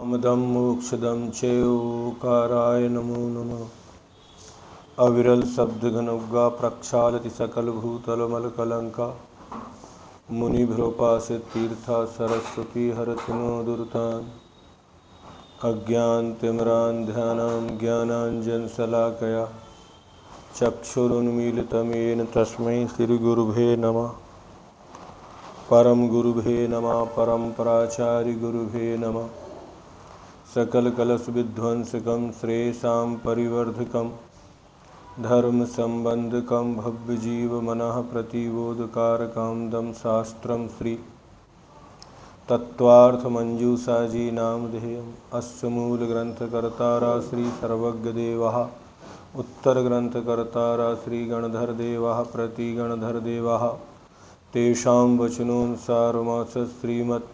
अमदं मोक्षदं चेयोकाराय नमो नमः। अविरल शब्द घनुग्गा प्रक्षालति सकल भूतलमलकलंका। मुनिभ्रोपासित तीर्था सरस्वती हरति नो दुर्तान्। अज्ञानतिमिरान् ध्यानां ज्ञानाञ्जनशलाकया चक्षुरुन्मीलितं येन तस्मै श्रीगुरुभे नमः। परम गुरुभे नमः। परम्पराचार्य गुरुभे नमः। सकल कलश विध्वंसकं श्रेयसां परिवर्धकं धर्म संबंधकं भव्य जीव मनः प्रतिबोधकारकं दम शास्त्रं श्री तत्वार्थ मंजूषा जी नामधेयम्। अस्य मूल ग्रंथकर्तारा श्री सर्वज्ञ देवः। उत्तर ग्रंथकर्तारा श्री गणधर देवः प्रति गणधर देवः। तेषां वचनोऽनुसारमास श्रीमत्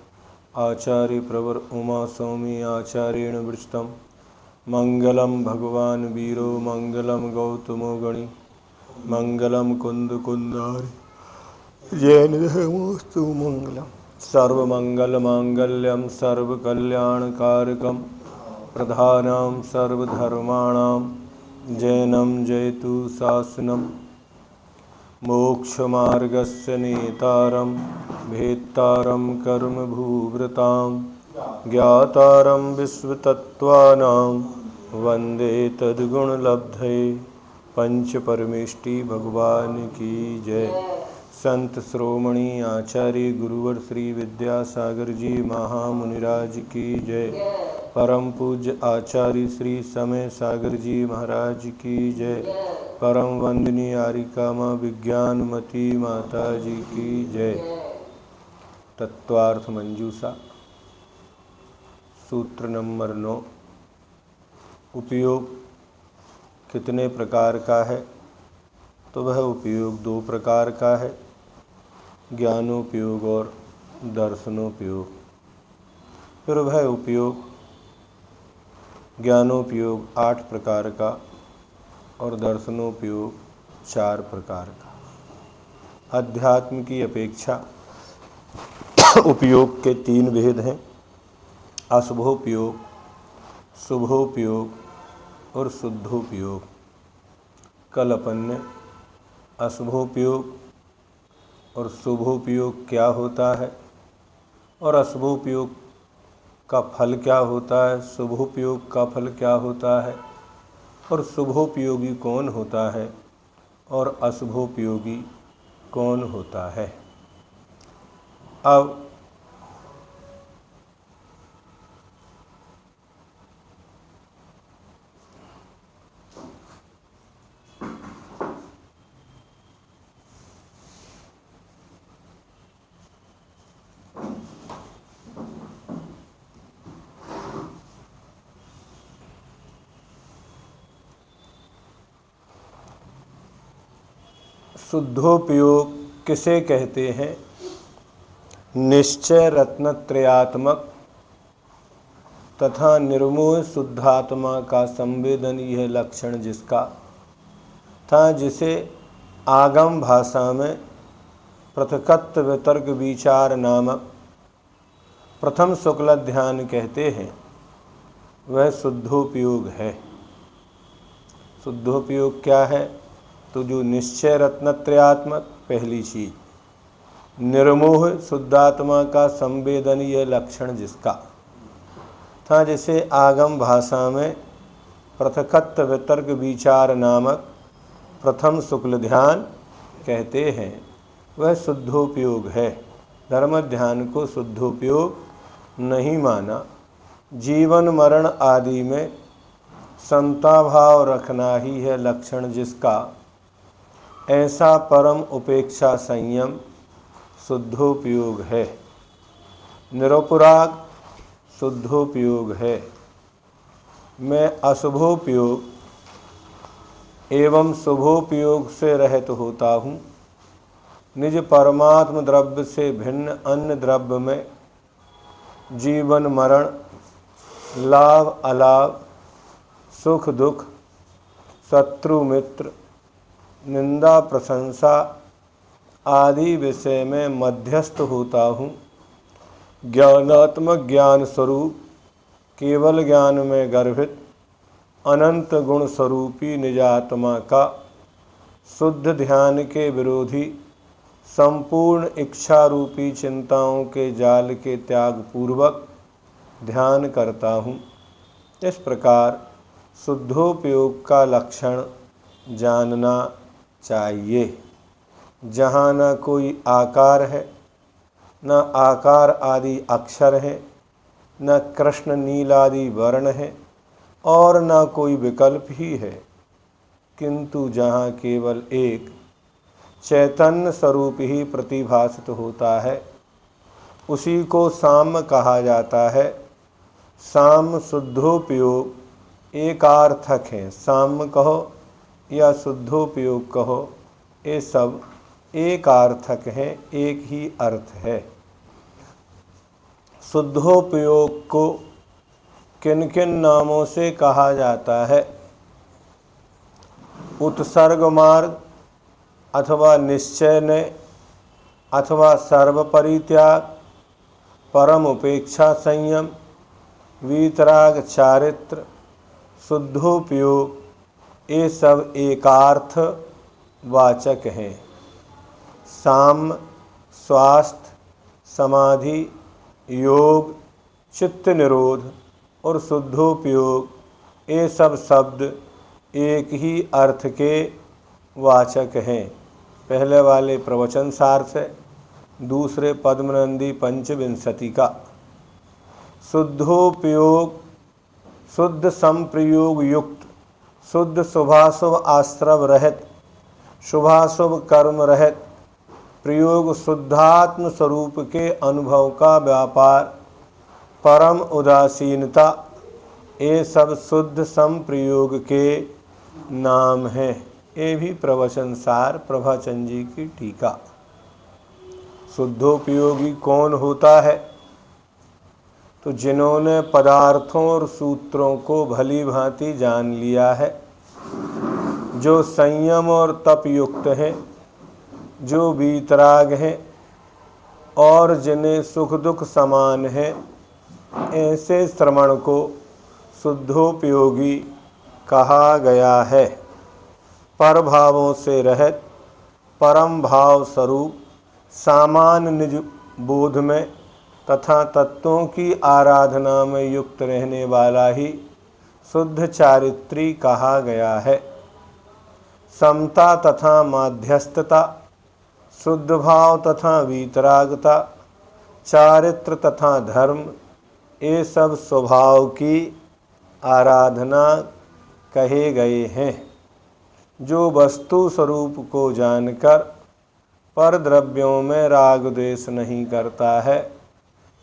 आचार्य प्रवर उमा स्वामी आचार्येण विरचितं। मंगलम भगवान वीरो मंगलम गौतमो गणि मंगलम कुंद कुंदारि जैन धर्मोस्तु मंगलम। सर्वमंगल मांगल्यम सर्वकल्याणकारकम प्रधानां सर्वधर्माणां जैनं जयतु शासनम्। मोक्षमार्गस्य नेतारं भेत्तारं कर्मभूभृतां ज्ञातारं विश्वतत्त्वानां वन्दे तद्गुणलब्धये। पंच परमेष्टि भगवान की जय। संत श्रोमणी आचार्य गुरुवर श्री विद्यासागर जी महामुनिराज की जय। परम पूज्य आचार्य श्री समय सागर जी महाराज की जय। परम वंदनीय आरिका माँ विज्ञानमती माता जी की जय। तत्वार्थ मंजूषा सूत्र नंबर 9। उपयोग कितने प्रकार का है? तो वह उपयोग 2 प्रकार का है, ज्ञानोपयोग और दर्शनोपयोग। फिर वह उपयोग ज्ञानोपयोग 8 प्रकार का और दर्शनोपयोग 4 प्रकार का। अध्यात्म की अपेक्षा उपयोग के 3 भेद हैं, अशुभोपयोग, शुभोपयोग और शुद्धोपयोग। कल अपन ने अशुभोपयोग और शुभोपयोग क्या होता है और अशुभोपयोग का फल क्या होता है, शुभोपयोग का फल क्या होता है और शुभोपयोगी कौन होता है और अशुभोपयोगी कौन होता है। अब शुद्धोपयोग किसे कहते हैं? निश्चय रत्नत्रयात्मक तथा निर्मोह शुद्धात्मा का संवेदनीय लक्षण जिसका था, जिसे आगम भाषा में पृथकत्व वितर्क विचार नामक प्रथम शुक्ल ध्यान कहते हैं, वह शुद्धोपयोग है। शुद्धोपयोग क्या है? तो जो निश्चय रत्नत्रयात्मक पहली चीज, निर्मोह शुद्धात्मा का संवेदनीय लक्षण जिसका था, जिसे आगम भाषा में पृथकत्व वितर्क विचार नामक प्रथम शुक्ल ध्यान कहते हैं, वह शुद्धोपयोग है। धर्म ध्यान को शुद्धोपयोग नहीं माना। जीवन मरण आदि में समताभाव रखना ही है लक्षण जिसका, ऐसा परम उपेक्षा संयम शुद्धोपयोग है। निरुपराग शुद्धोपयोग है। मैं अशुभोपयोग एवं शुभोपयोग से रहित होता हूँ। निज परमात्म द्रव्य से भिन्न अन्य द्रव्य में जीवन मरण, लाभ अलाभ, सुख दुख, शत्रु मित्र, निंदा प्रशंसा आदि विषय में मध्यस्थ होता हूँ। ज्ञानात्मक ज्ञान स्वरूप केवल ज्ञान में गर्भित अनंत गुण स्वरूपी निजात्मा का शुद्ध ध्यान के विरोधी संपूर्ण इच्छा रूपी चिंताओं के जाल के त्याग पूर्वक ध्यान करता हूँ। इस प्रकार शुद्धोपयोग का लक्षण जानना चाहिए। जहाँ न कोई आकार है, न आकार आदि अक्षर है, न कृष्ण नील आदि वर्ण है और न कोई विकल्प ही है, किंतु जहाँ केवल एक चैतन्य स्वरूप ही प्रतिभासित होता है, उसी को साम्य कहा जाता है। साम्य शुद्धोपयोग एकार्थक है। साम्य कहो या शुद्धोपयोग कहो, ये सब एकार्थक है, एक ही अर्थ है। शुद्धोपयोग को किन किन नामों से कहा जाता है? उत्सर्ग मार्ग अथवा निश्चय ने अथवा सर्व परित्याग, परम उपेक्षा संयम, वीतराग चारित्र, शुद्धोपयोग, ये सब एकार्थ वाचक हैं। साम्य, स्वास्थ्य, समाधि, योग, चित्त निरोध और शुद्धोपयोग, ये सब शब्द एक ही अर्थ के वाचक हैं। पहले वाले प्रवचन सार से, दूसरे पद्मनंदी पंचविंशति का। शुद्धोपयोग शुद्ध संप्रयोग युक्त, शुद्ध शुभाशुभ आश्रव रहित, शुभाशुभ कर्म रहित, प्रयोग शुद्धात्म स्वरूप के अनुभव का व्यापार, परम उदासीनता, ये सब शुद्ध संप्रयोग के नाम हैं। ये भी प्रवचन सार प्रभाचंद जी की टीका। शुद्धोपयोगी कौन होता है? तो जिन्होंने पदार्थों और सूत्रों को भली भांति जान लिया है, जो संयम और तप युक्त हैं, जो वीतराग हैं और जिन्हें सुख दुख समान है, ऐसे श्रवण को शुद्धोपयोगी कहा गया है। पर भावों से रहित, परम भाव स्वरूप, सामान्य निज बोध में तथा तत्वों की आराधना में युक्त रहने वाला ही शुद्ध चारित्री कहा गया है। समता तथा माध्यस्थता, शुद्ध भाव तथा वीतरागता, चारित्र तथा धर्म, ये सब स्वभाव की आराधना कहे गए हैं। जो वस्तु स्वरूप को जानकर पर द्रव्यों में राग द्वेष नहीं करता है,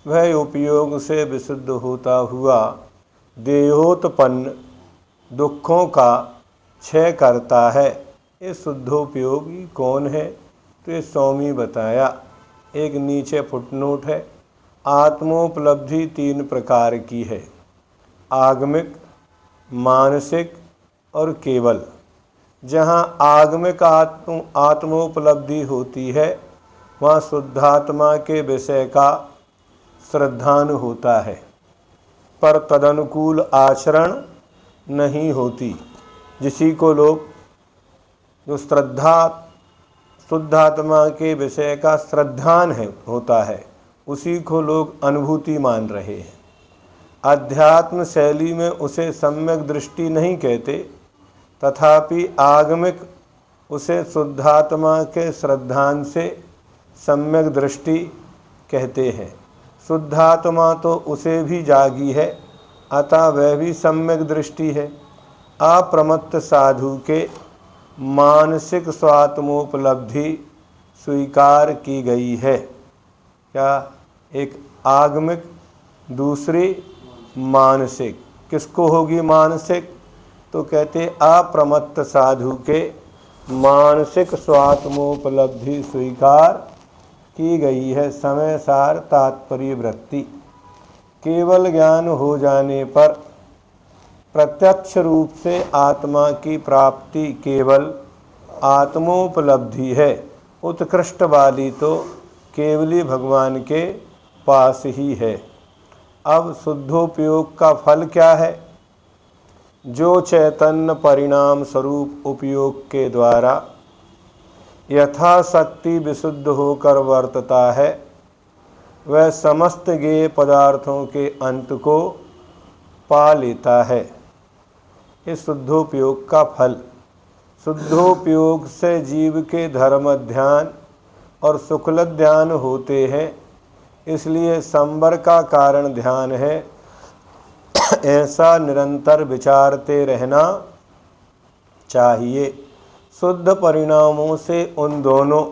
वह उपयोग से विशुद्ध होता हुआ देहोत्पन्न दुखों का क्षय करता है। ये शुद्धोपयोगी कौन है? तो ये स्वामी बताया। एक नीचे फुटनोट है। आत्मोपलब्धि 3 प्रकार की है, आगमिक, मानसिक और केवल। जहाँ आगमिक आत्मोपलब्धि होती है, वहाँ शुद्धात्मा के विषय का श्रद्धान होता है, पर तदनुकूल आचरण नहीं होती। जिसी को लोग जो शुद्धात्मा के विषय का श्रद्धान होता है, उसी को लोग अनुभूति मान रहे हैं। अध्यात्म शैली में उसे सम्यक दृष्टि नहीं कहते, तथापि आगमिक उसे शुद्धात्मा के श्रद्धान से सम्यक दृष्टि कहते हैं। शुद्धात्मा तो उसे भी जागी है, अतः वह भी सम्यक दृष्टि है। अप्रमत्त साधु के मानसिक स्वात्मोपलब्धि स्वीकार की गई है। क्या? एक आगमिक, दूसरी मानसिक। किसको होगी मानसिक? तो कहते अप्रमत्त साधु के मानसिक स्वात्मोपलब्धि स्वीकार की गई है। समय सार तात्पर्य वृत्ति। केवल ज्ञान हो जाने पर प्रत्यक्ष रूप से आत्मा की प्राप्ति केवल आत्मोपलब्धि है। उत्कृष्ट वाली तो केवली भगवान के पास ही है। अब शुद्धोपयोग का फल क्या है? जो चैतन्य परिणाम स्वरूप उपयोग के द्वारा यथाशक्ति विशुद्ध होकर वर्तता है, वह समस्त ज्ञेय पदार्थों के अंत को पा लेता है। इस शुद्धोपयोग का फल, शुद्धोपयोग से जीव के धर्म ध्यान और शुक्ल ध्यान होते हैं, इसलिए संवर का कारण ध्यान है। ऐसा निरंतर विचारते रहना चाहिए। शुद्ध परिणामों से उन दोनों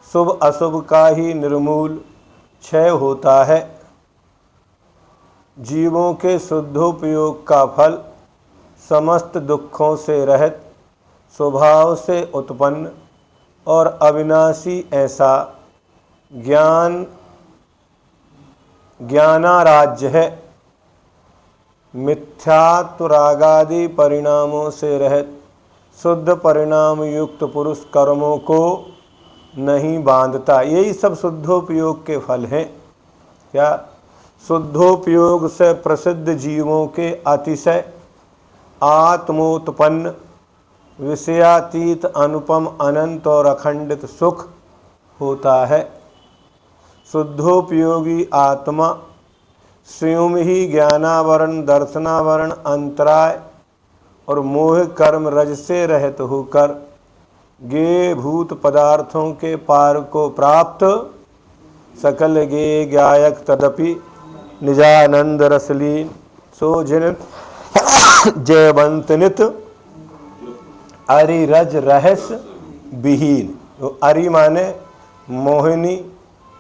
शुभ अशुभ का ही निर्मूल क्षय होता है। जीवों के शुद्धोपयोग का फल समस्त दुखों से रहित, स्वभाव से उत्पन्न और अविनाशी ऐसा ज्ञानाराज्य है। मिथ्यात्वरागादि परिणामों से रहित शुद्ध परिणाम युक्त पुरुष कर्मों को नहीं बांधता। यही सब शुद्धोपयोग के फल हैं। क्या? शुद्धोपयोग से प्रसिद्ध जीवों के अतिशय आत्मोत्पन्न विषयातीत अनुपम अनंत और अखंडित सुख होता है। शुद्धोपयोगी आत्मा स्वयं ही ज्ञानावरण, दर्शनावरण, अंतराय और मोह कर्म रज से रहित होकर ज्ञेय भूत पदार्थों के पार को प्राप्त, सकल ज्ञेय ज्ञायक तदपि निजानंद रसलीन सो जिन जयवंतनित अरिरज रहस्य विहीन। तो अरि माने मोहिनी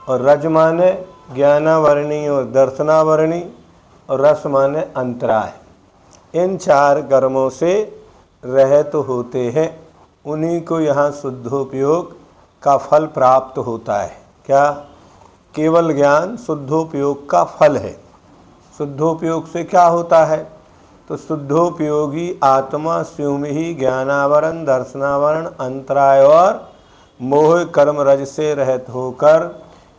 और रज माने ज्ञानावरणी और दर्शनावरणी और रस माने अंतराय। इन चार कर्मों से रहित होते हैं, उन्हीं को यहाँ शुद्धोपयोग का फल प्राप्त होता है। क्या? केवल ज्ञान शुद्धोपयोग का फल है। शुद्धोपयोग से क्या होता है? तो शुद्धोपयोगी आत्मा स्वयं ही ज्ञानावरण, दर्शनावरण, अंतराय और मोह कर्म रज से रहित होकर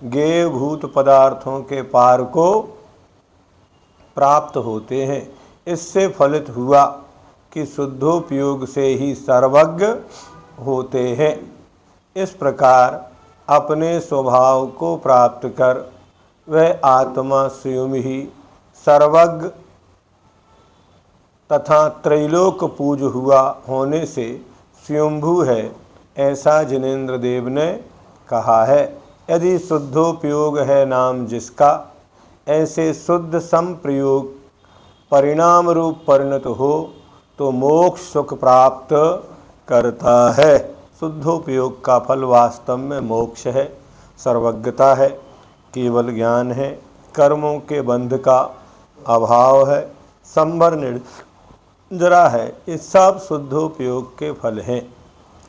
ज्ञेय भूत पदार्थों के पार को प्राप्त होते हैं। इससे फलित हुआ कि शुद्धोपयोग से ही सर्वज्ञ होते हैं। इस प्रकार अपने स्वभाव को प्राप्त कर वह आत्मा स्वयं ही सर्वज्ञ तथा त्रैलोक पूज हुआ होने से स्वयंभू है, ऐसा जिनेन्द्र देव ने कहा है। यदि शुद्धोपयोग है नाम जिसका, ऐसे शुद्ध संप्रयोग परिणाम रूप परिणत हो तो मोक्ष सुख प्राप्त करता है। शुद्धोपयोग का फल वास्तव में मोक्ष है, सर्वज्ञता है, केवल ज्ञान है, कर्मों के बंध का अभाव है, संवर निर्जरा है। ये सब शुद्धोपयोग के फल हैं।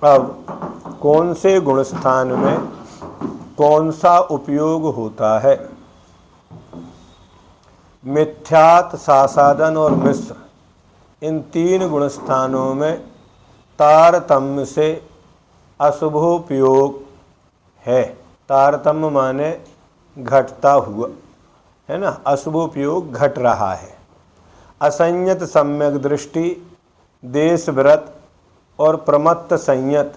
अब कौन से गुणस्थान में कौन सा उपयोग होता है? मिथ्यात, सासादन और मिश्र, इन तीन गुणस्थानों में तारतम्य से अशुभोपयोग है। तारतम्य माने घटता हुआ, है ना, अशुभोपयोग घट रहा है। असंयत सम्यक दृष्टि, देश व्रत और प्रमत्त संयत,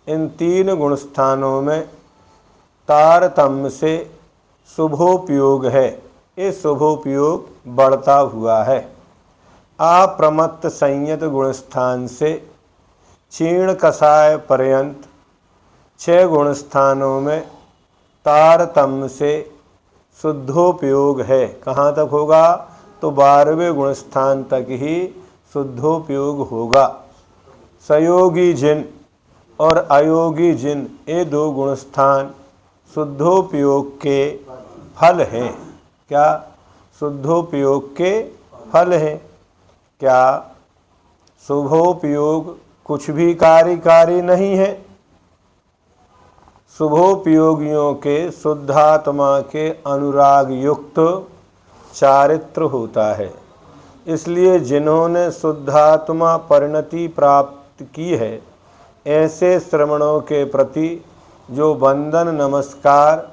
इन तीन गुणस्थानों में तारतम्य से शुभोपयोग है। ये शुभोपयोग बढ़ता हुआ है। अप्रमत्त संयत गुणस्थान से क्षीण कषाय पर्यंत 6 गुणस्थानों में तारतम्य से शुद्धोपयोग है। कहाँ तक होगा? तो 12वें गुणस्थान तक ही शुद्धोपयोग होगा। सयोगी जिन और अयोगी जिन, ये 2 गुणस्थान शुद्धोपयोग के फल हैं। क्या? शुद्धोपयोग के फल हैं। क्या शुभोपयोग कुछ भी कार्यकारी नहीं है? शुभोपयोगियों के शुद्धात्मा के अनुराग युक्त चारित्र होता है। इसलिए जिन्होंने शुद्धात्मा परिणति प्राप्त की है, ऐसे श्रमणों के प्रति जो वंदन, नमस्कार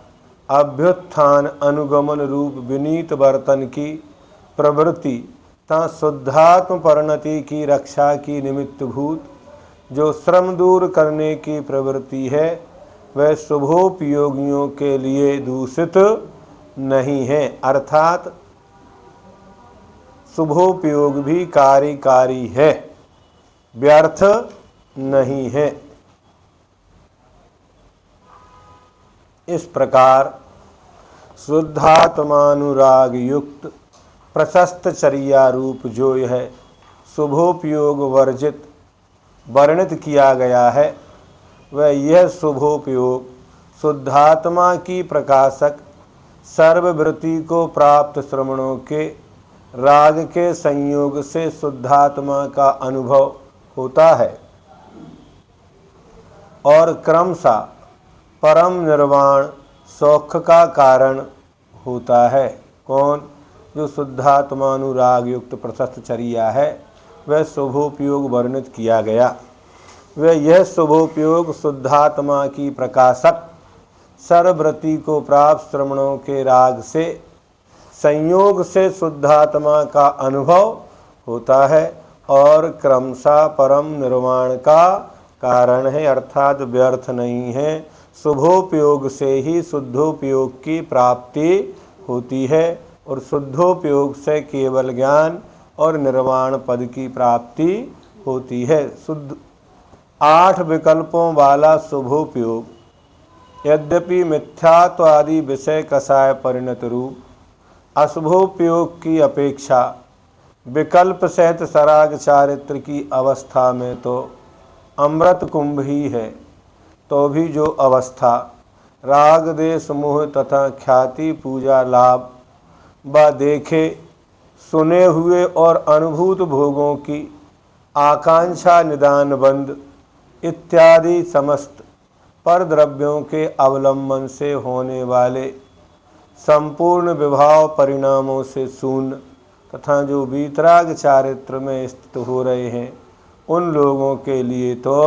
अभ्युत्थान अनुगमन रूप विनीत वर्तन की प्रवृत्ति ता शुद्धात्म परिणति की रक्षा की निमित्त भूत जो श्रम दूर करने की प्रवृत्ति है वह शुभोपयोगियों के लिए दूषित नहीं है, अर्थात शुभोपयोग भी कार्यकारी है, व्यर्थ नहीं है। इस प्रकार शुद्धात्मानुराग युक्त प्रशस्त चर्या रूप जो यह शुभोपयोग वर्जित वर्णित किया गया है वह यह शुभोपयोग शुद्धात्मा की प्रकाशक सर्ववृत्ति को प्राप्त श्रवणों के राग के संयोग से शुद्धात्मा का अनुभव होता है और क्रमशः परम निर्वाण सौख का कारण होता है। कौन? जो शुद्धात्मानुराग युक्त प्रशस्त चर्या है वह शुभोपयोग वर्णित किया गया, वह यह शुभोपयोग शुद्धात्मा की प्रकाशक सर्ववृत्ति को प्राप्त श्रवणों के राग से संयोग से शुद्धात्मा का अनुभव होता है और क्रमशः परम निर्वाण का कारण है, अर्थात व्यर्थ नहीं है। शुभोपयोग से ही शुद्धोपयोग की प्राप्ति होती है और शुद्धोपयोग से केवल ज्ञान और निर्वाण पद की प्राप्ति होती है। शुद्ध 8 विकल्पों वाला शुभोपयोग यद्यपि मिथ्यात्व आदि विषय कषाय परिणत रूप अशुभोपयोग की अपेक्षा विकल्प सहित सराग चारित्र की अवस्था में तो अमृत कुंभ ही है, तो भी जो अवस्था राग देश मोह तथा ख्याति पूजा लाभ व देखे सुने हुए और अनुभूत भोगों की आकांक्षा निदान बंद इत्यादि समस्त पर द्रव्यों के अवलंबन से होने वाले संपूर्ण विभाव परिणामों से शून्य तथा जो वीतराग चारित्र में स्थित हो रहे हैं उन लोगों के लिए तो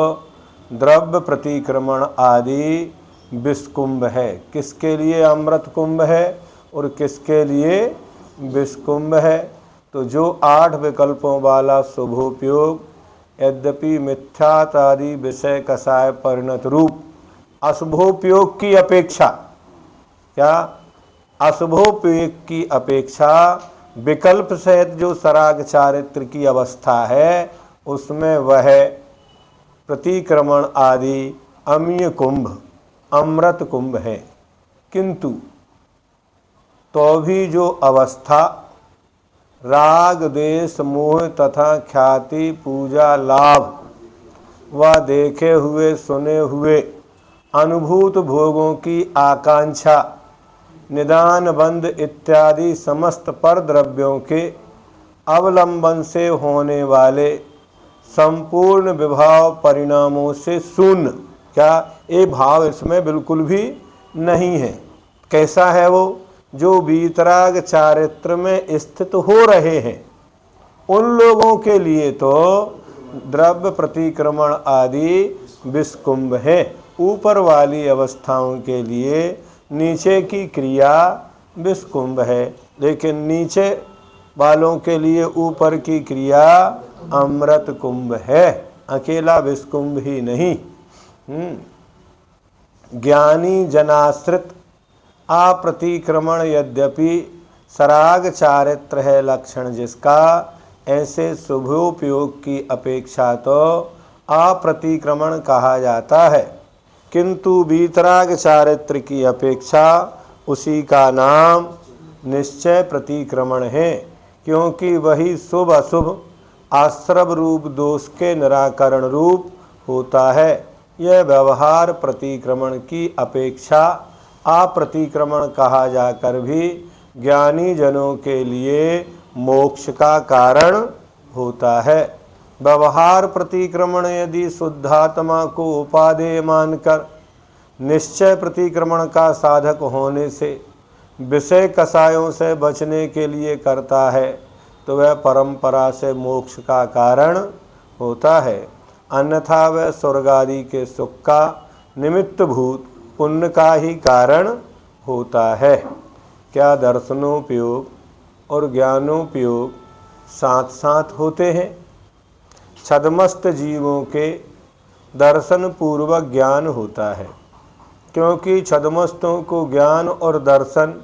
द्रव्य प्रतिक्रमण आदि विषकुंभ है। किसके लिए अमृत कुंभ है और किसके लिए विषकुंभ है? तो जो 8 विकल्पों वाला शुभोपयोग यद्यपि मिथ्यात आदि विषय कषाय परिणत रूप अशुभोपयोग की अपेक्षा, क्या अशुभोपयोग की अपेक्षा विकल्प सहित जो सराग चारित्र की अवस्था है उसमें वह प्रतिक्रमण आदि अमीय कुंभ अमृत कुंभ है, किंतु तो भी जो अवस्था राग देश मोह तथा ख्याति पूजा लाभ व देखे हुए सुने हुए अनुभूत भोगों की आकांक्षा निदान बंद इत्यादि समस्त पर द्रव्यों के अवलंबन से होने वाले संपूर्ण विभाव परिणामों से शून्य, क्या ये भाव इसमें बिल्कुल भी नहीं है। कैसा है वो? जो वीतराग चारित्र में स्थित हो रहे हैं उन लोगों के लिए तो द्रव्य प्रतिक्रमण आदि विषकुंभ है, ऊपर वाली अवस्थाओं के लिए नीचे की क्रिया विषकुंभ है, लेकिन नीचे वालों के लिए ऊपर की क्रिया अमृत कुंभ है, अकेला विषकुंभ ही नहीं। ज्ञानी जनाश्रित अप्रतिक्रमण यद्यपि सराग चारित्र है लक्षण जिसका, ऐसे शुभोपयोग की अपेक्षा तो अप्रतिक्रमण कहा जाता है, किंतु वीतराग चारित्र की अपेक्षा उसी का नाम निश्चय प्रतिक्रमण है, क्योंकि वही शुभ अशुभ आश्रव रूप दोष के निराकरण रूप होता है। यह व्यवहार प्रतिक्रमण की अपेक्षा अप्रतिक्रमण कहा जाकर भी ज्ञानी जनों के लिए मोक्ष का कारण होता है। व्यवहार प्रतिक्रमण यदि शुद्धात्मा को उपादेय मानकर निश्चय प्रतिक्रमण का साधक होने से विषय कषायों से बचने के लिए करता है तो वह परंपरा से मोक्ष का कारण होता है, अन्यथा वह स्वर्ग आदि के सुख का निमित्त भूत पुण्य का ही कारण होता है। क्या दर्शनोपयोग और ज्ञानोपयोग साथ साथ होते हैं? छद्मस्त जीवों के दर्शन पूर्वक ज्ञान होता है, क्योंकि छद्मस्तों को ज्ञान और दर्शन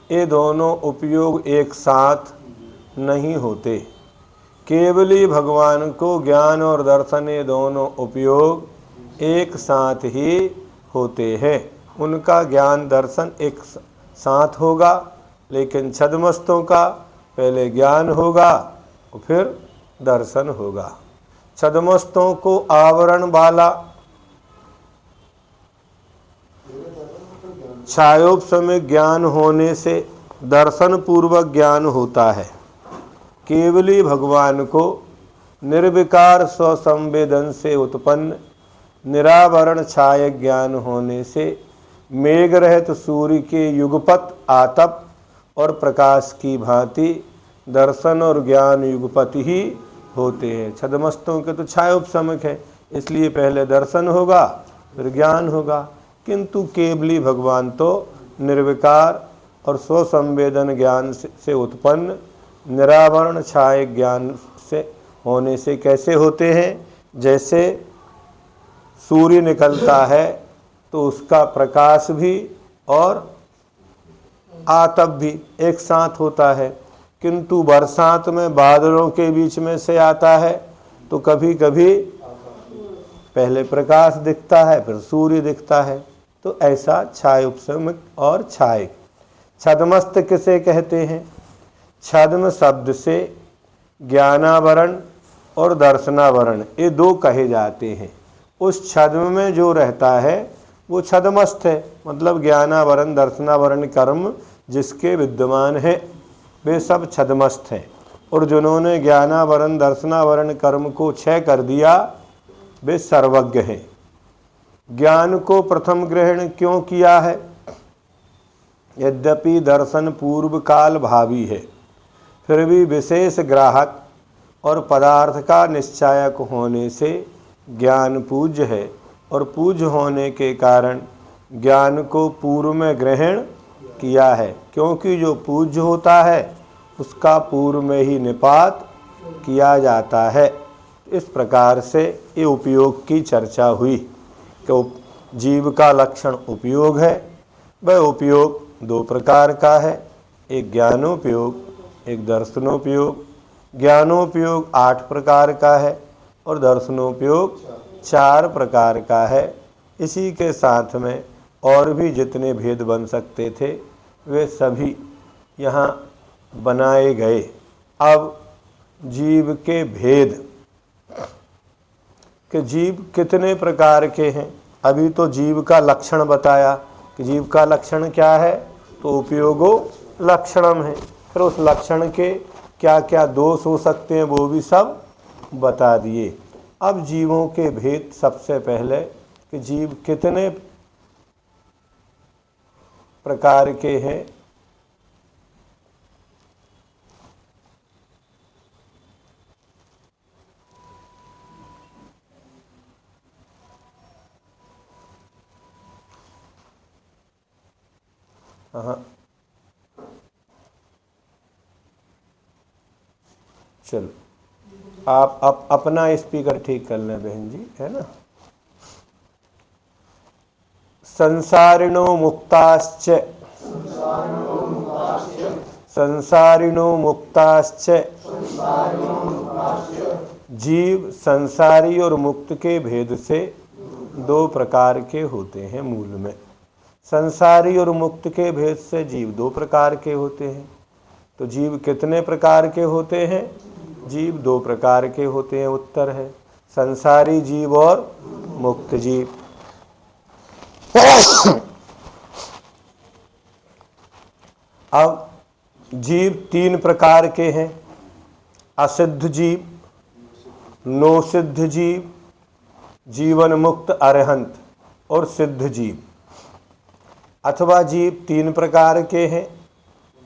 ये दोनों उपयोग एक साथ नहीं होते। केवली भगवान को ज्ञान और दर्शन ये दोनों उपयोग एक साथ ही होते हैं। उनका ज्ञान दर्शन एक साथ होगा, लेकिन छद्मस्तों का पहले ज्ञान होगा और फिर दर्शन होगा। छद्मस्तों को आवरण वाला छायोपशमिक ज्ञान होने से दर्शन पूर्वक ज्ञान होता है। केवली भगवान को निर्विकार स्वसंवेदन से उत्पन्न निरावरण छाय ज्ञान होने से मेघ रहित सूर्य के युगपत आतप और प्रकाश की भांति दर्शन और ज्ञान युगपत ही होते हैं। छद्मस्तों के तो छायोपशमक है, इसलिए पहले दर्शन होगा फिर ज्ञान होगा, किंतु केवली भगवान तो निर्विकार और स्वसंवेदन ज्ञान से उत्पन्न निरावरण छाय ज्ञान से होने से कैसे होते हैं? जैसे सूर्य निकलता है तो उसका प्रकाश भी और आतप भी एक साथ होता है, किंतु बरसात में बादलों के बीच में से आता है तो कभी कभी पहले प्रकाश दिखता है फिर सूर्य दिखता है। तो ऐसा छायोपशमक और छाय। छद्मस्त किसे कहते हैं? छद्म शब्द से ज्ञानावरण और दर्शनावरण ये दो कहे जाते हैं। उस छद्म में जो रहता है वो छद्मस्त है, मतलब ज्ञानावरण दर्शनावरण कर्म जिसके विद्यमान है वे सब छद्मस्त हैं। और जिन्होंने ज्ञानावरण दर्शनावरण कर्म को क्षय कर दिया वे सर्वज्ञ हैं। ज्ञान को प्रथम ग्रहण क्यों किया है? यद्यपि दर्शन पूर्व काल भावी है, फिर भी विशेष ग्राहक और पदार्थ का निश्चायक होने से ज्ञान पूज्य है, और पूज्य होने के कारण ज्ञान को पूर्व में ग्रहण किया है, क्योंकि जो पूज्य होता है उसका पूर्व में ही निपात किया जाता है। इस प्रकार से ये उपयोग की चर्चा हुई कि जीव का लक्षण उपयोग है। वह उपयोग दो प्रकार का है, एक ज्ञानोपयोग एक दर्शनोपयोग। ज्ञानोपयोग 8 प्रकार का है और दर्शनोपयोग 4 प्रकार का है। इसी के साथ में और भी जितने भेद बन सकते थे वे सभी यहाँ बनाए गए। अब जीव के भेद कि जीव कितने प्रकार के हैं। अभी तो जीव का लक्षण बताया कि जीव का लक्षण क्या है, तो उपयोगो लक्षणम है। फिर उस लक्षण के क्या क्या दोष हो सकते हैं वो भी सब बता दिए। अब जीवों के भेद सबसे पहले कि जीव कितने प्रकार के हैं। हाँ, चलो आप अपना स्पीकर ठीक कर लें बहन जी, है ना। संसारिणो मुक्ताश्च संसारिणो मुक्ताश्च जीव संसारी और मुक्त के भेद से 2 प्रकार के होते हैं। मूल में संसारी और मुक्त के भेद से जीव 2 प्रकार के होते हैं। तो जीव कितने प्रकार के होते हैं? जीव 2 प्रकार के होते हैं। उत्तर है संसारी जीव और मुक्त जीव। अब जीव 3 प्रकार के हैं, असिद्ध जीव, नोसिद्ध जीव, जीवन मुक्त अरहंत और सिद्ध जीव। अथवा जीव 3 प्रकार के हैं,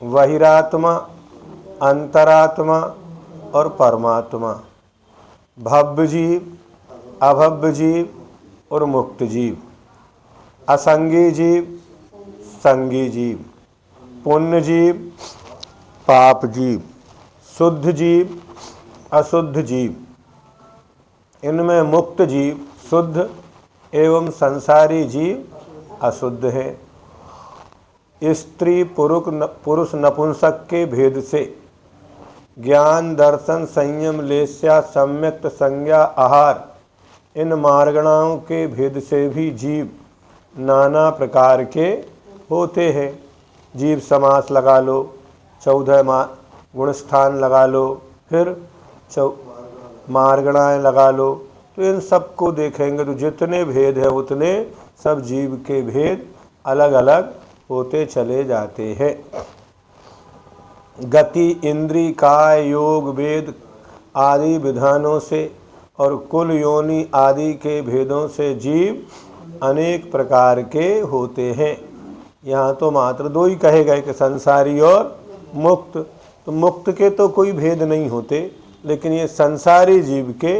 बहिरात्मा, अंतरात्मा और परमात्मा, भव्य जीव, अभव्य जीव और मुक्त जीव, असंगी जीव, संगी जीव, पुण्य जीव, पाप जीव, शुद्ध जीव, अशुद्ध जीव। इनमें मुक्त जीव शुद्ध एवं संसारी जीव अशुद्ध है। स्त्री पुरुष नपुंसक के भेद से ज्ञान दर्शन संयम लेस्या सम्यक्त संज्ञा आहार इन मार्गणाओं के भेद से भी जीव नाना प्रकार के होते हैं। जीव समास लगा लो, 14 गुणस्थान लगा लो, फिर मार्गणाएँ लगा लो, तो इन सब को देखेंगे तो जितने भेद है उतने सब जीव के भेद अलग अलग होते चले जाते हैं। गति इंद्री काय योग वेद आदि विधानों से और कुल योनि आदि के भेदों से जीव अनेक प्रकार के होते हैं। यहाँ तो मात्र 2 ही कहे गए कि संसारी और मुक्त। तो मुक्त के तो कोई भेद नहीं होते, लेकिन ये संसारी जीव के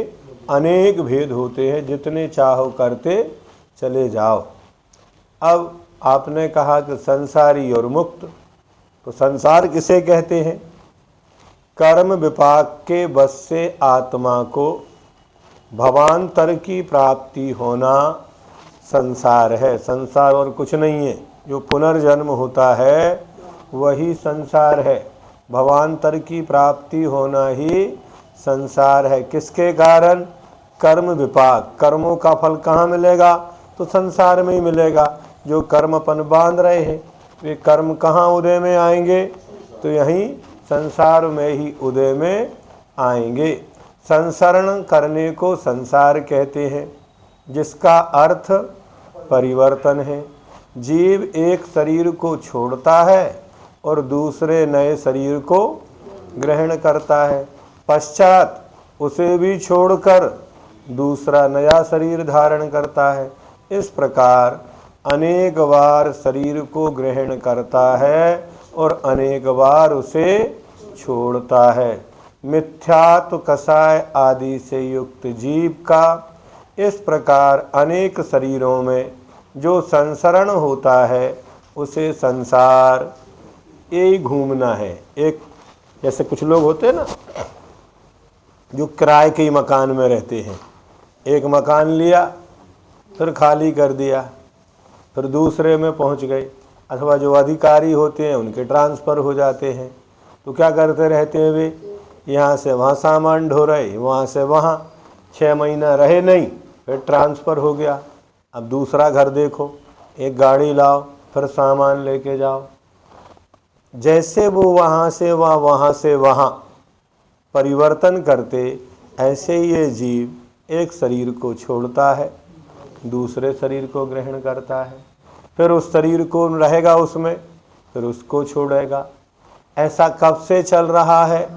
अनेक भेद होते हैं, जितने चाहो करते चले जाओ। अब आपने कहा कि संसारी और मुक्त, तो संसार किसे कहते हैं? कर्म विपाक के वश से आत्मा को भवांतर की प्राप्ति होना संसार है। संसार और कुछ नहीं है। जो पुनर्जन्म होता है वही संसार है। भवांतर की प्राप्ति होना ही संसार है। किसके कारण? कर्म विपाक। कर्मों का फल कहाँ मिलेगा? तो संसार में ही मिलेगा। जो कर्म अपन बांध रहे हैं वे कर्म कहाँ उदय में आएंगे? तो यहीं संसार में ही उदय में आएंगे। संसरण करने को संसार कहते हैं, जिसका अर्थ परिवर्तन है। जीव एक शरीर को छोड़ता है और दूसरे नए शरीर को ग्रहण करता है, पश्चात उसे भी छोड़कर दूसरा नया शरीर धारण करता है। इस प्रकार अनेक बार शरीर को ग्रहण करता है और अनेक बार उसे छोड़ता है। मिथ्यात्व कषाय आदि से युक्त जीव का इस प्रकार अनेक शरीरों में जो संसरण होता है उसे संसार यही घूमना है। एक जैसे कुछ लोग होते हैं ना, जो किराए के मकान में रहते हैं। एक मकान लिया, फिर खाली कर दिया, फिर दूसरे में पहुंच गए, अथवा जो अधिकारी होते हैं उनके ट्रांसफ़र हो जाते हैं। तो क्या करते रहते हैं वे? यहाँ से वहाँ सामान ढो रहे, वहाँ से वहाँ, 6 महीना रहे नहीं, फिर ट्रांसफ़र हो गया। अब दूसरा घर देखो, एक गाड़ी लाओ, फिर सामान लेके जाओ। जैसे वो वहाँ से वहाँ, वहाँ से वहाँ परिवर्तन करते, ऐसे ही ये जीव एक शरीर को छोड़ता है, दूसरे शरीर को ग्रहण करता है, फिर उस शरीर को रहेगा उसमें, फिर उसको छोड़ेगा। ऐसा कब से चल रहा है?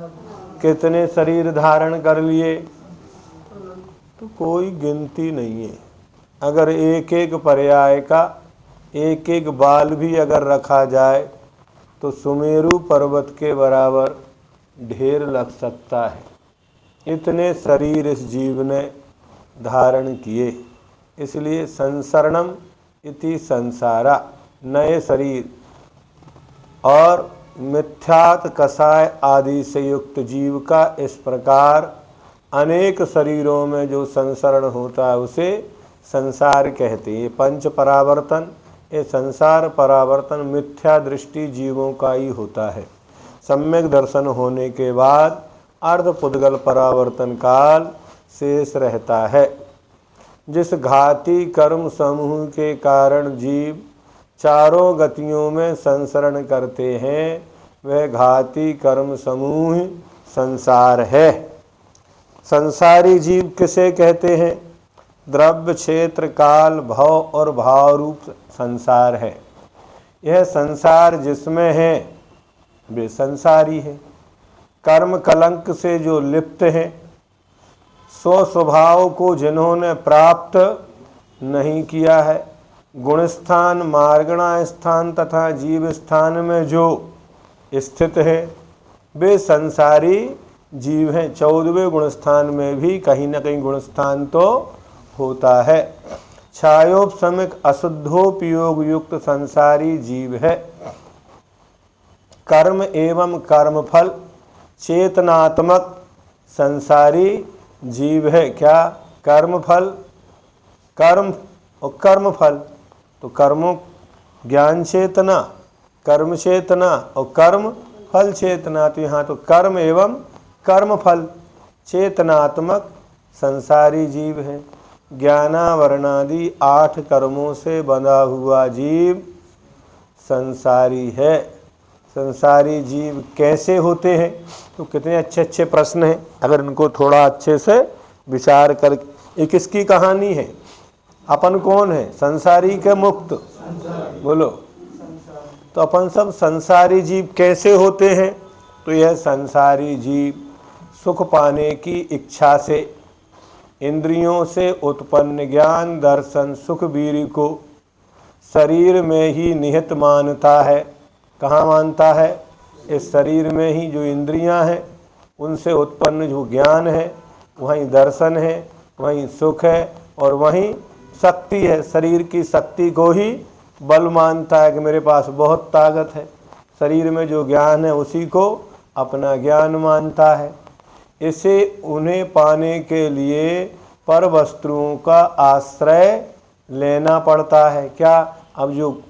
कितने शरीर धारण कर लिए? तो कोई गिनती नहीं है। अगर एक एक पर्याय का एक एक बाल भी अगर रखा जाए तो सुमेरु पर्वत के बराबर ढेर लग सकता है। इतने शरीर इस जीव ने धारण किए। इसलिए संसरणम इति संसारा, नए शरीर और मिथ्यात कषाय आदि से युक्त जीव का इस प्रकार अनेक शरीरों में जो संसरण होता है उसे संसार कहते हैं। पंच परावर्तन, ये संसार परावर्तन मिथ्या दृष्टि जीवों का ही होता है। सम्यक दर्शन होने के बाद अर्धपुद्गल परावर्तन काल शेष रहता है। जिस घाती कर्म समूह के कारण जीव चारों गतियों में संसरण करते हैं, वह घाती कर्म समूह संसार है। संसारी जीव किसे कहते हैं? द्रव्य क्षेत्र काल भव और भाव रूप संसार है। यह संसार जिसमें है वे संसारी है। कर्म कलंक से जो लिप्त हैं, स्व स्वभाव को जिन्होंने प्राप्त नहीं किया है, गुणस्थान मार्गणा स्थान तथा जीव स्थान में जो स्थित है, वे संसारी जीव हैं। 14वें गुणस्थान में भी कहीं न कहीं गुणस्थान तो होता है। छायोपशमिक अशुद्धोपयोग युक्त संसारी जीव है। कर्म एवं कर्मफल चेतनात्मक संसारी जीव है। क्या? कर्मफल, कर्म और कर्मफल। तो कर्मों ज्ञान चेतना, कर्म चेतना और कर्म फल चेतना। तो यहाँ तो कर्म एवं कर्मफल चेतनात्मक संसारी जीव है। ज्ञानावरणादि 8 कर्मों से बंधा हुआ जीव संसारी है। संसारी जीव कैसे होते हैं? तो कितने अच्छे अच्छे प्रश्न हैं, अगर इनको थोड़ा अच्छे से विचार कर। ये किसकी कहानी है? अपन कौन है? संसारी के मुक्त? बोलो। तो अपन सब संसारी जीव कैसे होते हैं? तो यह संसारी जीव सुख पाने की इच्छा से इंद्रियों से उत्पन्न ज्ञान दर्शन सुख वीर्य को शरीर में ही निहित मानता है। कहाँ मानता है? इस शरीर में ही जो इंद्रियां हैं उनसे उत्पन्न जो ज्ञान है, वहीं दर्शन है, वहीं सुख है और वहीं शक्ति है। शरीर की शक्ति को ही बल मानता है कि मेरे पास बहुत ताकत है। शरीर में जो ज्ञान है उसी को अपना ज्ञान मानता है। इसे उन्हें पाने के लिए पर वस्तुओं का आश्रय लेना पड़ता है। क्या? अब जो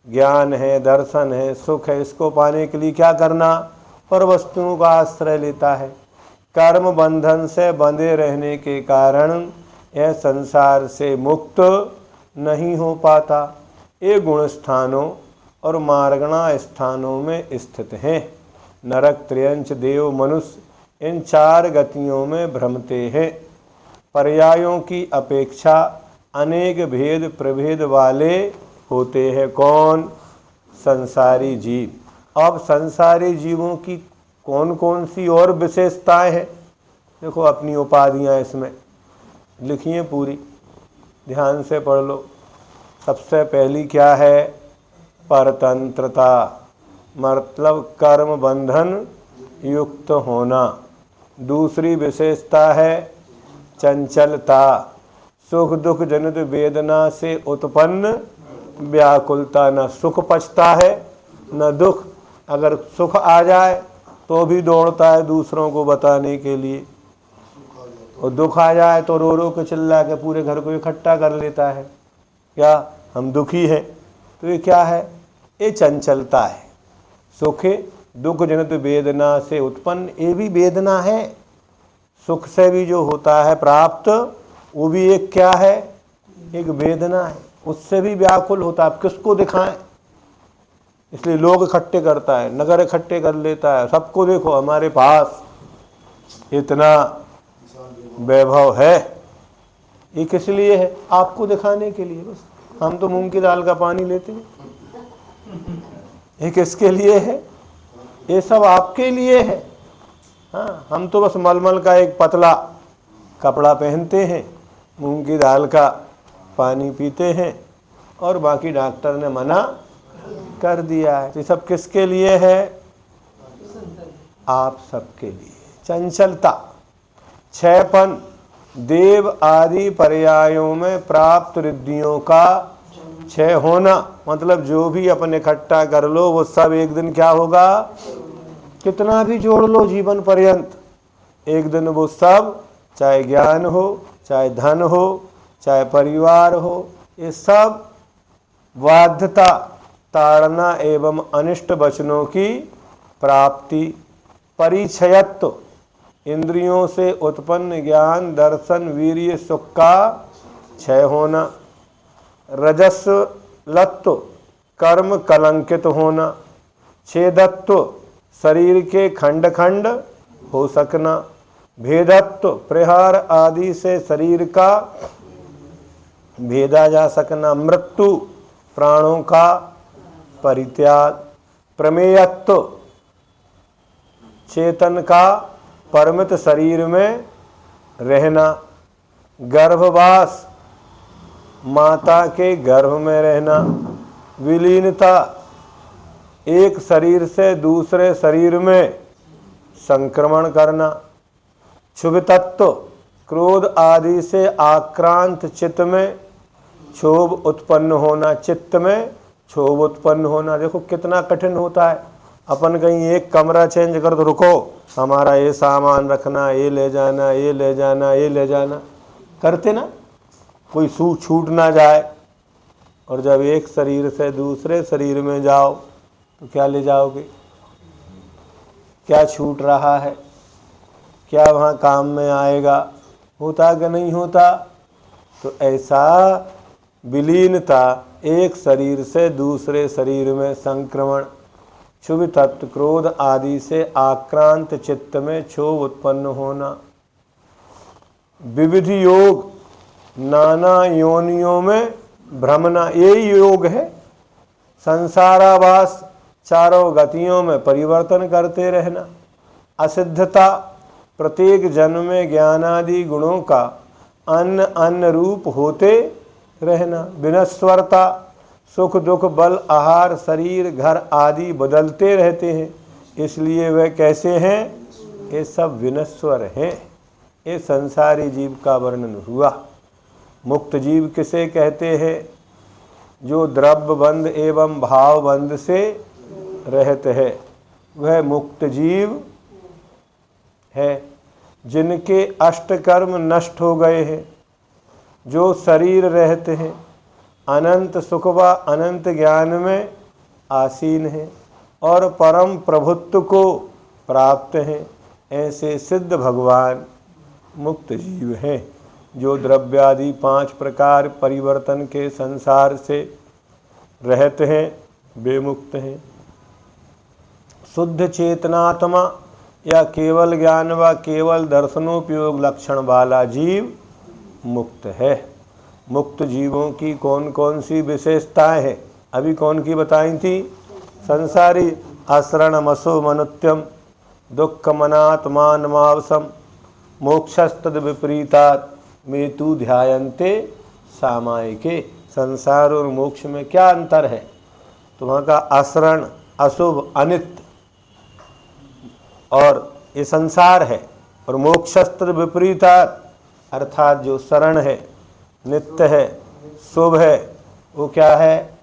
ज्ञान है, दर्शन है, सुख है, इसको पाने के लिए क्या करना? पर वस्तुओं का आश्रय लेता है। कर्म बंधन से बंधे रहने के कारण यह संसार से मुक्त नहीं हो पाता। ये गुण स्थानों और मार्गणा स्थानों में स्थित हैं। नरक, त्रियंच, देव, मनुष्य इन 4 गतियों में भ्रमते हैं। पर्यायों की अपेक्षा अनेक भेद प्रभेद वाले होते हैं। कौन? संसारी जीव। अब संसारी जीवों की कौन कौन सी और विशेषताएं हैं? देखो अपनी उपाधियां इसमें लिखिए, पूरी ध्यान से पढ़ लो। सबसे पहली क्या है? परतंत्रता, मतलब कर्म बंधन युक्त होना। दूसरी विशेषता है चंचलता, सुख दुख जनित वेदना से उत्पन्न व्याकुलता। न सुख पचता है न दुख। अगर सुख आ जाए तो भी दौड़ता है दूसरों को बताने के लिए, और दुख आ जाए तो रो रो के चिल्ला के पूरे घर को इकट्ठा कर लेता है। क्या? हम दुखी हैं। तो ये क्या है? ये चंचलता है। सुख दुख जनित वेदना से उत्पन्न, ये भी वेदना है। सुख से भी जो होता है प्राप्त, वो भी एक क्या है? एक वेदना है। उससे भी व्याकुल होता है। अब किसको दिखाएं? इसलिए लोग इकट्ठे करता है, नगर इकट्ठे कर लेता है। सबको देखो हमारे पास इतना वैभव है। ये किस लिए है? आपको दिखाने के लिए बस। हम तो मूंग की दाल का पानी लेते हैं। ये किसके लिए है? ये सब आपके लिए है। हाँ, हम तो बस मलमल का एक पतला कपड़ा पहनते हैं, मूंग की दाल का पानी पीते हैं, और बाकी डॉक्टर ने मना कर दिया है। ये सब किसके लिए है? आप सबके लिए। चंचलता, क्षयपन, देव आदि पर्यायों में प्राप्त रिद्धियों का क्षय होना। मतलब जो भी अपन इकट्ठा कर लो वो सब एक दिन क्या होगा? कितना भी जोड़ लो जीवन पर्यंत, एक दिन वो सब, चाहे ज्ञान हो, चाहे धन हो, चाहे परिवार हो, ये सब बाध्यता, ताड़ना एवं अनिष्ट वचनों की प्राप्ति। परिचयत्व, इंद्रियों से उत्पन्न ज्ञान दर्शन वीर्य सुख का क्षय होना। रजस्लत्व, कर्म कलंकित होना। छेदत्व, शरीर के खंड खंड हो सकना। भेदत्व, प्रहार आदि से शरीर का भेदा जा सकना। मृत्यु, प्राणों का परित्याग। प्रमेयत्व, चेतन का परमित शरीर में रहना। गर्भवास, माता के गर्भ में रहना। विलीनता, एक शरीर से दूसरे शरीर में संक्रमण करना। क्षुभितत्व, क्रोध आदि से आक्रांत चित्त में क्षोभ उत्पन्न होना, चित्त में क्षोभ उत्पन्न होना। देखो कितना कठिन होता है। अपन कहीं एक कमरा चेंज कर तो रुको, हमारा ये सामान रखना, ये ले जाना, ये ले जाना, ये ले जाना, करते ना, कोई छूट ना जाए। और जब एक शरीर से दूसरे शरीर में जाओ तो क्या ले जाओगे, क्या छूट रहा है, क्या वहाँ काम में आएगा, होता कि नहीं होता। तो ऐसा विलीनता, एक शरीर से दूसरे शरीर में संक्रमण, शुभ तत्व क्रोध आदि से आक्रांत चित्त में क्षोभ उत्पन्न होना, विविध योग, नाना योनियों में भ्रमना, यही योग है। संसारावास, चारों गतियों में परिवर्तन करते रहना, असिद्धता, प्रत्येक जन्म में ज्ञानादि गुणों का अन्य अन्य रूप होते रहना, विनश्वरता, सुख दुख बल आहार शरीर घर आदि बदलते रहते हैं, इसलिए वे कैसे हैं, ये सब विनश्वर हैं। ये संसारी जीव का वर्णन हुआ। मुक्त जीव किसे कहते हैं, जो द्रव्य बंध एवं भाव बंध से रहते हैं, वह मुक्त जीव है। जिनके अष्टकर्म नष्ट हो गए हैं, जो शरीर रहते हैं, अनंत सुख व अनंत ज्ञान में आसीन हैं और परम प्रभुत्व को प्राप्त हैं, ऐसे सिद्ध भगवान मुक्त जीव हैं। जो द्रव्यादि 5 प्रकार परिवर्तन के संसार से रहते हैं, वे मुक्त हैं। शुद्ध चेतनात्मा या केवल ज्ञान व केवल दर्शनोपयोग लक्षण वाला जीव मुक्त है। मुक्त जीवों की कौन कौन सी विशेषताएं हैं, अभी कौन की बताई थी, संसारी आश्रणमसो मनुत्यम दुःखमनात्मानमावसम मोक्षस्तद विपरीतात् में तू ध्यायन्ते सामायिके। संसार और मोक्ष में क्या अंतर है, तो वहाँ का आश्रण अशुभ अनित्य और ये संसार है, और मोक्षस्तद विपरीतात् अर्थात जो शरण है, नित्य है, शुभ है, वो क्या है,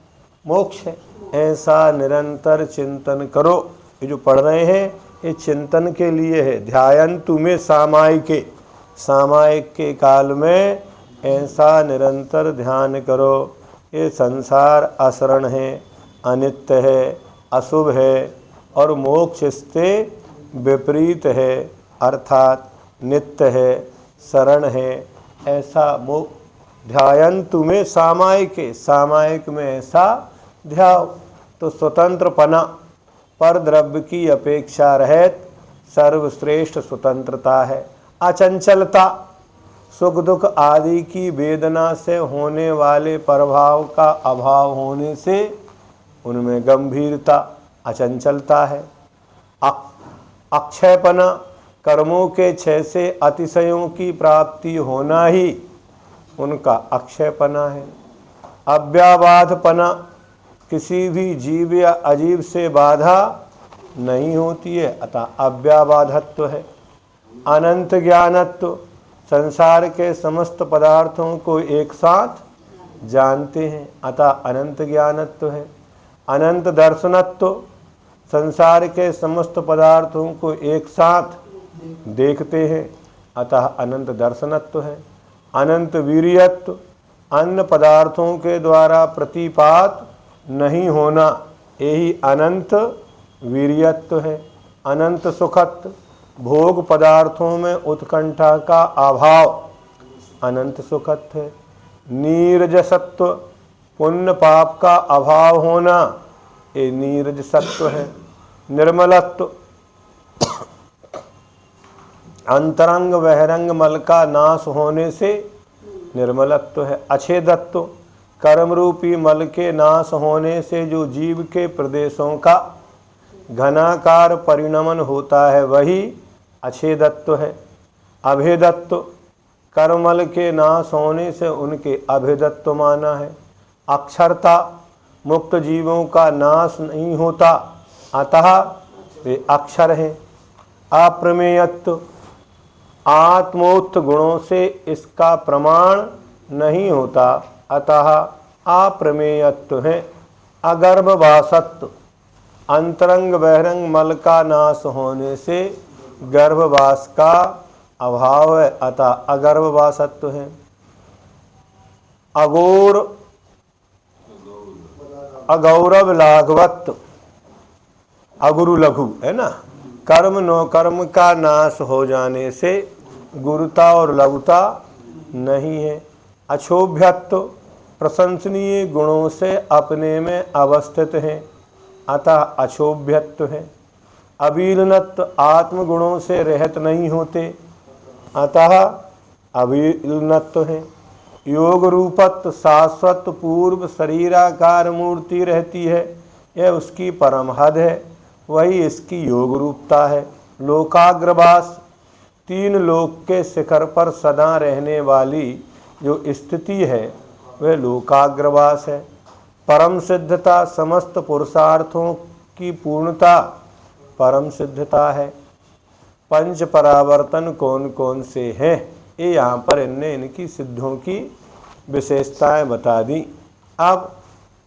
मोक्ष है। ऐसा निरंतर चिंतन करो। ये जो पढ़ रहे हैं ये चिंतन के लिए है। ध्यायन्तु में सामायिके, सामायिक के काल में ऐसा निरंतर ध्यान करो। ये संसार अशरण है, अनित्य है, अशुभ है और मोक्ष से विपरीत है, अर्थात नित्य है, शरण है। ऐसा ध्यायन्तु में सामायिके, सामायिक में ऐसा ध्याओ। तो स्वतंत्रपना, पर द्रव्य की अपेक्षा रहित सर्वश्रेष्ठ स्वतंत्रता है। अचंचलता, सुख दुख आदि की वेदना से होने वाले प्रभाव का अभाव होने से उनमें गंभीरता, अचंचलता है। अक्षयपना, कर्मों के क्षय से अतिशयों की प्राप्ति होना ही उनका अक्षयपना है। अव्याबाधपना, किसी भी जीव या अजीव से बाधा नहीं होती है, अतः अव्याबाधत्व है। अनंत ज्ञानत्व, संसार के समस्त पदार्थों को एक साथ जानते हैं, अतः अनंत ज्ञानत्व है। अनंत दर्शनत्व, संसार के समस्त पदार्थों को एक साथ देखते हैं, अतः अनंत दर्शनत्व है। अनंत वीर्यत्व, अन्य पदार्थों के द्वारा प्रतिपात नहीं होना, यही अनंत वीर्यत्व है। अनंत सुखत्व, भोग पदार्थों में उत्कंठा का अभाव अनंत सुखत्व है। नीरजसत्व, पुण्य पाप का अभाव होना, ये नीरजसत्व है। निर्मलत्व, अंतरंग बहिरंग मल का नाश होने से निर्मलत्व है। अछेदत्व, कर्म रूपी मल के नाश होने से जो जीव के प्रदेशों का घनाकार परिणमन होता है वही अछेदत्व है। अभेदत्व, कर्मल के नाश होने से उनके अभेदत्व माना है। अक्षरता, मुक्त जीवों का नाश नहीं होता, अतः वे अक्षर हैं। अप्रमेयत्व, आत्मोक्त गुणों से इसका प्रमाण नहीं होता, अतः अप्रमेयत्व है। अगर्भवासत्व, अंतरंग बहिरंग मल का नाश होने से गर्भवास का अभाव है, अतः अगर्भवासत्व है। अगौरव लाघवत्व, अगुरु लघु है ना, कर्म नो कर्म का नाश हो जाने से गुरुता और लघुता नहीं है। अक्षोभ्यत्व, प्रशंसनीय गुणों से अपने में अवस्थित हैं, अतः अक्षोभ्यत्व है। अविलनत्व, आत्मगुणों से रहित नहीं होते, अतः अविलनत्व है। योग रूपत्व, शाश्वत पूर्व शरीराकार मूर्ति रहती है, यह उसकी परम हद है, वही इसकी योग रूपता है। लोकाग्रवास, तीन लोक के शिखर पर सदा रहने वाली जो स्थिति है वह लोकाग्रवास है। परम सिद्धता, समस्त पुरुषार्थों की पूर्णता परम सिद्धता है। पंच परावर्तन कौन कौन से हैं, ये यहाँ पर इनने इनकी सिद्धों की विशेषताएं बता दी। अब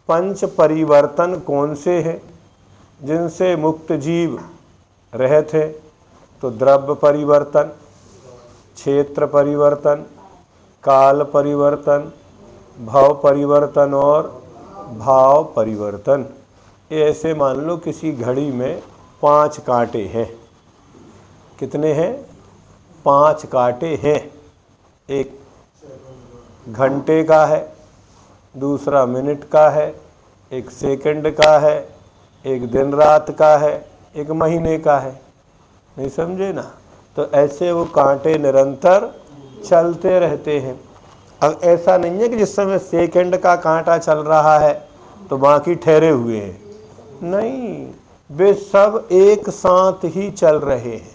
पंच परिवर्तन कौन से हैं जिनसे मुक्त जीव रहते हैं, तो द्रव्य परिवर्तन, क्षेत्र परिवर्तन, काल परिवर्तन, भव परिवर्तन और भाव परिवर्तन। ये ऐसे मान लो किसी घड़ी में 5 कांटे हैं। कितने हैं? 5 कांटे हैं। एक घंटे का है, दूसरा मिनट का है, एक सेकंड का है, एक दिन रात का है, एक महीने का है। नहीं समझे ना? तो ऐसे वो कांटे निरंतर चलते रहते हैं। अब ऐसा नहीं है कि जिस समय सेकंड का कांटा चल रहा है तो बाकी ठहरे हुए हैं, नहीं, वे सब एक साथ ही चल रहे हैं,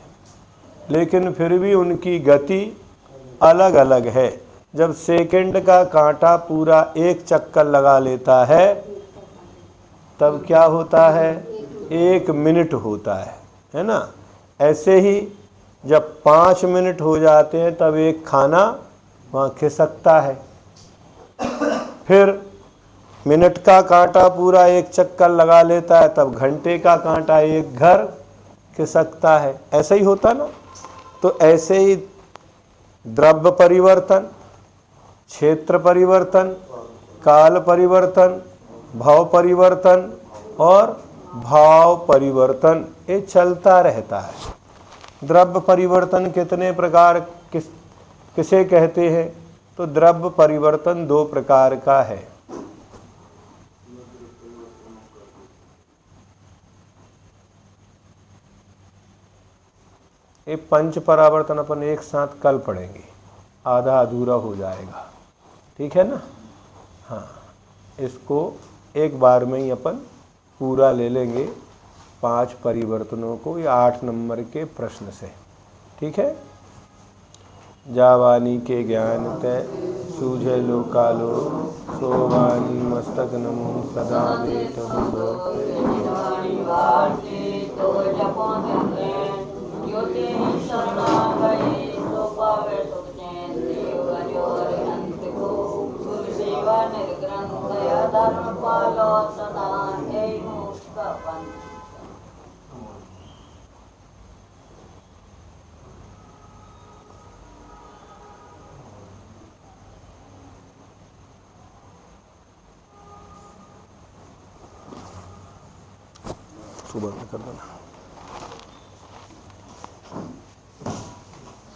लेकिन फिर भी उनकी गति अलग अलग है। जब सेकंड का कांटा पूरा एक चक्कर लगा लेता है तब क्या होता है? 1 मिनट होता है ना? ऐसे ही जब 5 मिनट हो जाते हैं तब एक खाना वहाँ खिसकता है। फिर मिनट का कांटा पूरा एक चक्कर लगा लेता है तब घंटे का कांटा एक घर खिसकता है। ऐसा ही होता ना? तो ऐसे ही द्रव्य परिवर्तन, क्षेत्र परिवर्तन, काल परिवर्तन, भाव परिवर्तन और भाव परिवर्तन ये चलता रहता है। द्रव्य परिवर्तन कितने प्रकार किसे कहते हैं? तो द्रव्य परिवर्तन 2 प्रकार का है। ये पंच परावर्तन अपन एक साथ कल पढ़ेंगे, आधा अधूरा हो जाएगा, ठीक है ना? हाँ, इसको एक बार में ही अपन पूरा ले लेंगे 5 परिवर्तनों को, या 8 नंबर के प्रश्न से, ठीक है? जावानी के ज्ञान तय सूझे लोकालो, सोवानी मस्तक नमो सदा देत हो। सुबह में कर देना।